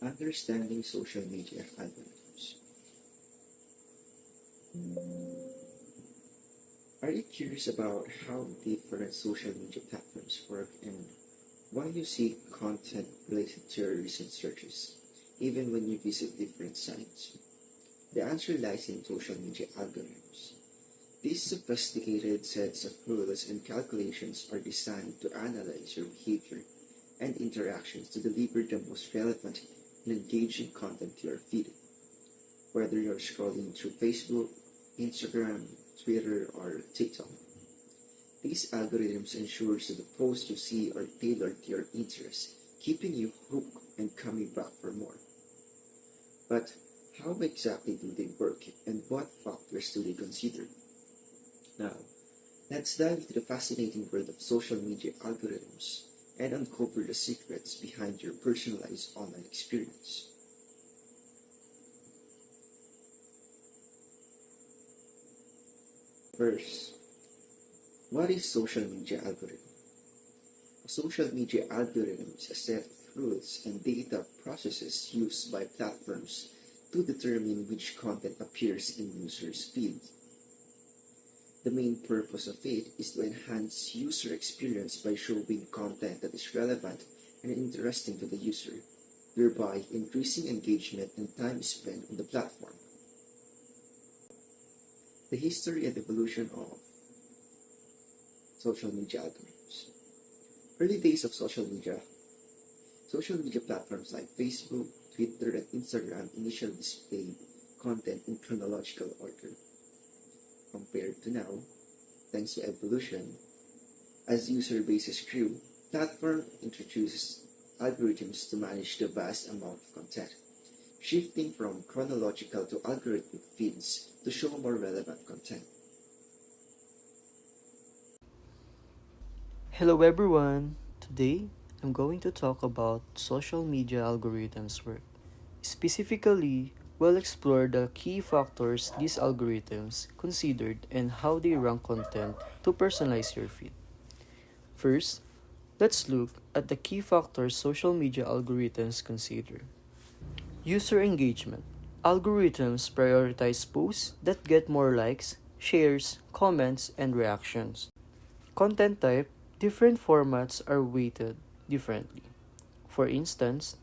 Understanding social media algorithms. Are you curious about how different social media platforms work and why you see content related to your recent searches, even when you visit different sites? The answer lies in social media algorithms. These sophisticated sets of rules and calculations are designed to analyze your behavior and interactions to deliver the most relevant and engaging content to your feed. Whether you're scrolling through Facebook, Instagram, Twitter, or TikTok, these algorithms ensure that the posts you see are tailored to your interests, keeping you hooked and coming back for more. But how exactly do they work and what factors do they consider? Now, let's dive into the fascinating world of social media algorithms and uncover the secrets behind your personalized online experience. First, what is social media algorithm? A social media algorithm is a set of rules and data processes used by platforms to determine which content appears in users' feeds. The main purpose of it is to enhance user experience by showing content that is relevant and interesting to the user, thereby increasing engagement and time spent on the platform. The history and evolution of social media algorithms. Early days of social media platforms like Facebook, Twitter, and Instagram initially displayed content in chronological order. Compared to now, thanks to evolution, as user bases grew, platform introduced algorithms to manage the vast amount of content, shifting from chronological to algorithmic feeds to show more relevant content. Hello everyone! Today, I'm going to talk about social media algorithms work. Specifically, we'll explore the key factors these algorithms considered and how they rank content to personalize your feed. First, let's look at the key factors social media algorithms consider. User engagement. Algorithms prioritize posts that get more likes, shares, comments, and reactions. Content type. Different formats are weighted differently. For instance,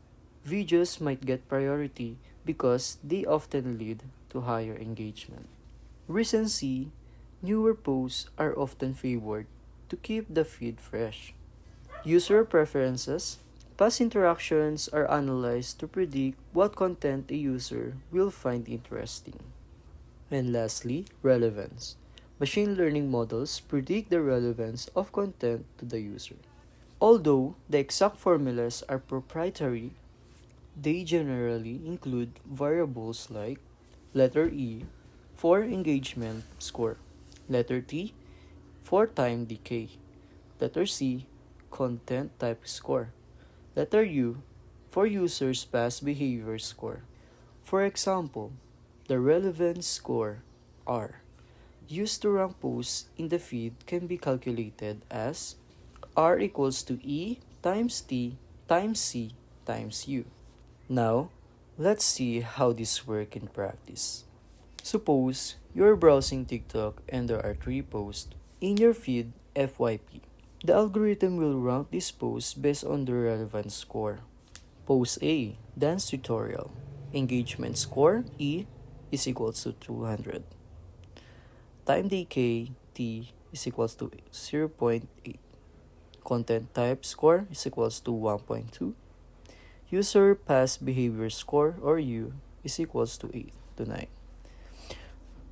videos might get priority because they often lead to higher engagement. Recency. Newer posts are often favored to keep the feed fresh. User preferences. Past interactions are analyzed to predict what content a user will find interesting. And lastly, relevance. Machine learning models predict the relevance of content to the user. Although the exact formulas are proprietary, they generally include variables like letter E for engagement score, letter T for time decay, letter C content type score, letter U for users' past behavior score. For example, the relevance score R used to rank posts in the feed can be calculated as R equals to E times T times C times U. Now, let's see how this works in practice. Suppose you're browsing TikTok and there are 3 posts in your feed FYP. The algorithm will rank these posts based on the relevance score. Post A, dance tutorial. Engagement score E is equals to 200. Time decay T is equals to 0.8. Content type score is equals to 1.2. User past behavior score or U is equals to 8 to 9.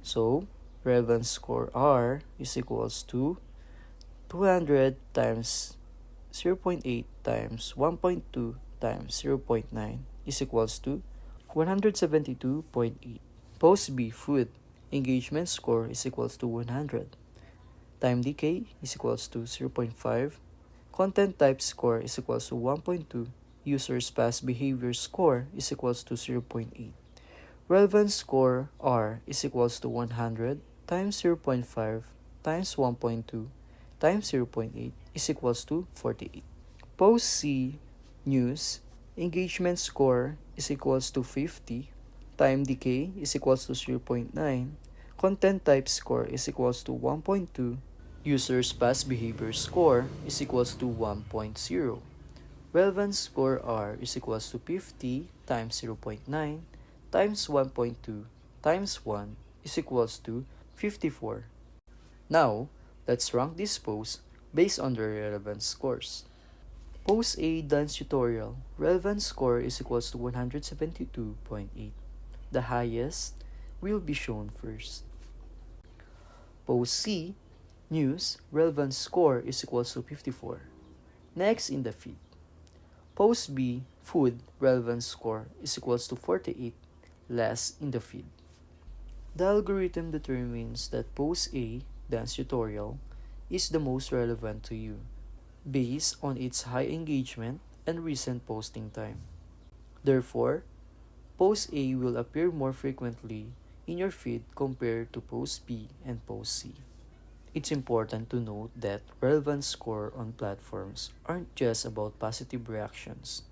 So, relevance score R is equals to 200 times 0.8 times 1.2 times 0.9 is equals to 172.8. Post B food engagement score is equals to 100. Time decay is equals to 0.5. Content type score is equals to 1.2. Users past behavior score is equals to 0.8. Relevance score R is equals to 100 times 0.5 times 1.2 times 0.8 is equals to 48. Post C news Engagement score is equals to 50. Time decay is equals to zero point 0.9. Content type score is equals to 1.2. Users past behavior score is equals to 1.0. Relevance score R is equals to 50 times zero point 0.9 times 1.2 times 1 is equals to 54. Now, let's rank these posts based on their relevance scores. Post A dance tutorial relevance score is equals to 172.8. The highest will be shown first. Post C news relevance score is equals to 54. Next in the feed. Post B food relevance score is equals to 48. Last in the feed. The algorithm determines that post A dance tutorial is the most relevant to you based on its high engagement and recent posting time. Therefore, post A will appear more frequently in your feed compared to post B and post C. It's important to note that relevance score on platforms aren't just about positive reactions.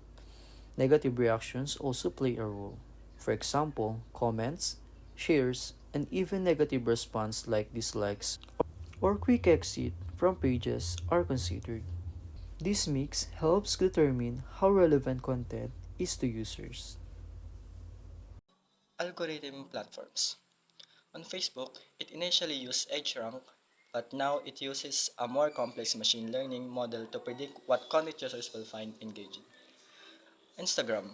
Negative reactions also play a role. For example, comments, shares, and even negative response like dislikes or quick exit from pages are considered. This mix helps determine how relevant content is to users. Algorithm platforms. On Facebook, it initially used EdgeRank, but now it uses a more complex machine learning model to predict what content users will find engaging. Instagram.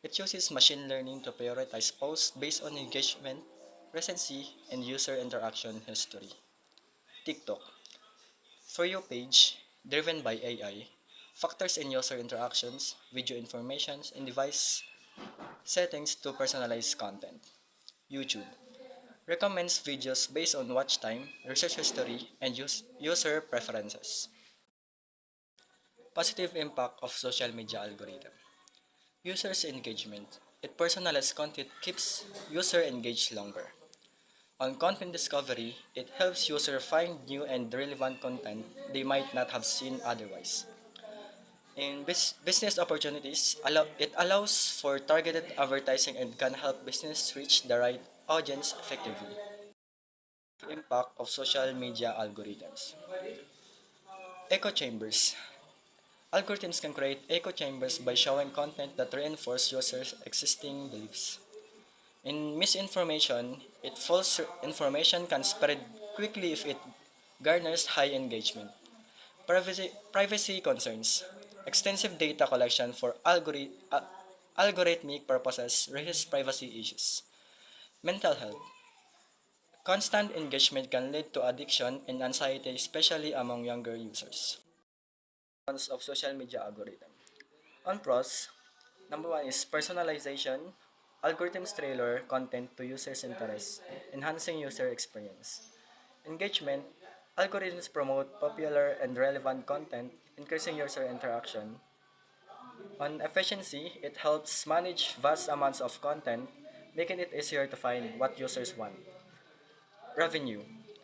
It uses machine learning to prioritize posts based on engagement, recency, and user interaction history. TikTok. For You page, driven by AI, factors in user interactions, video information, and device settings to personalize content. YouTube recommends videos based on watch time, research history, and user preferences. Positive impact of social media algorithm. Users engagement. It personalized content keeps user engaged longer. On content discovery, it helps user find new and relevant content they might not have seen otherwise. In business opportunities, it allows for targeted advertising and can help business reach the right audience effectively. Impact of social media algorithms. Echo chambers. Algorithms can create echo chambers by showing content that reinforce users' existing beliefs. In misinformation, false information can spread quickly if it garners high engagement. Privacy concerns. Extensive data collection for algorithmic purposes raises privacy issues. Mental health. Constant engagement can lead to addiction and anxiety, especially among younger users. Cons of social media algorithm. On pros, number one is personalization. Algorithms tailor content to users' interests, enhancing user experience. Engagement. Algorithms promote popular and relevant content, increasing user interaction. On efficiency, it helps manage vast amounts of content, making it easier to find what users want. Revenue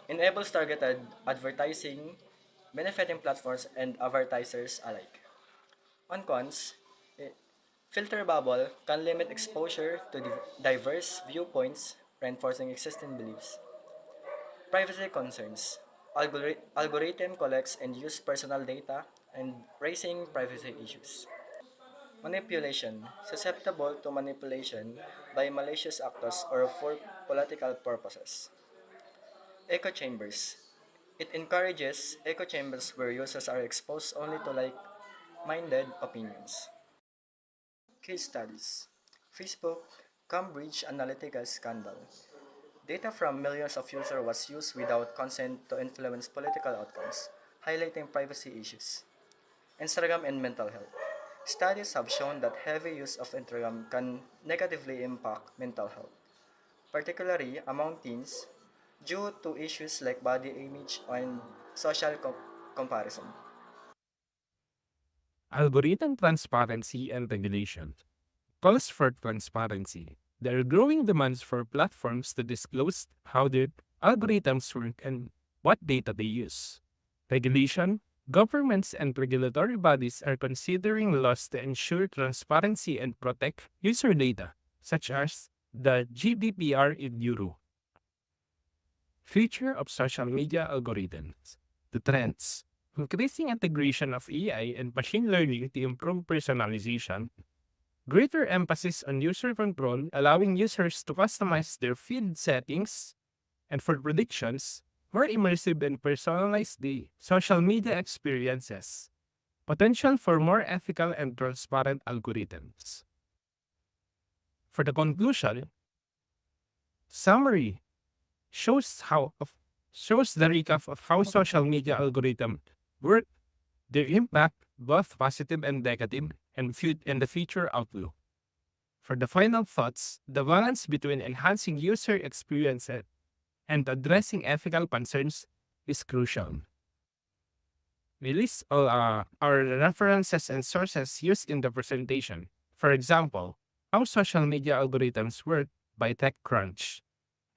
enables targeted advertising, benefiting platforms and advertisers alike. On cons, eh, filter bubble can limit exposure to diverse viewpoints, reinforcing existing beliefs. Privacy concerns. Algorithm collects and use personal data and raising privacy issues. Manipulation. Susceptible to manipulation by malicious actors or for political purposes. Echo chambers. It encourages echo chambers where users are exposed only to like-minded opinions. Case studies. Facebook Cambridge Analytica scandal. Data from millions of users was used without consent to influence political outcomes, highlighting privacy issues. Instagram and mental health. Studies have shown that heavy use of Instagram can negatively impact mental health, particularly among teens, due to issues like body image and social comparison. Algorithm transparency and regulation. Calls for transparency. There are growing demands for platforms to disclose how their algorithms work and what data they use. Regulation. Governments and regulatory bodies are considering laws to ensure transparency and protect user data, such as the GDPR in Euro. Future of social media algorithms. The trends. Increasing integration of AI and machine learning to improve personalization. Greater emphasis on user control, allowing users to customize their feed settings. And for predictions, more immersive and personalized the social media experiences. Potential for more ethical and transparent algorithms. For the conclusion, summary shows the recap of how social media algorithms work, their impact, both positive and negative, and the future outlook. For the final thoughts, the balance between enhancing user experiences and addressing ethical concerns is crucial. We list all our references and sources used in the presentation. For example, How Social Media Algorithms Work by TechCrunch.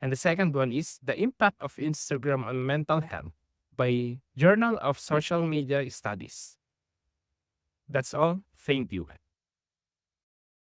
And the second one is The Impact of Instagram on Mental Health by Journal of Social Media Studies. That's all. Thank you.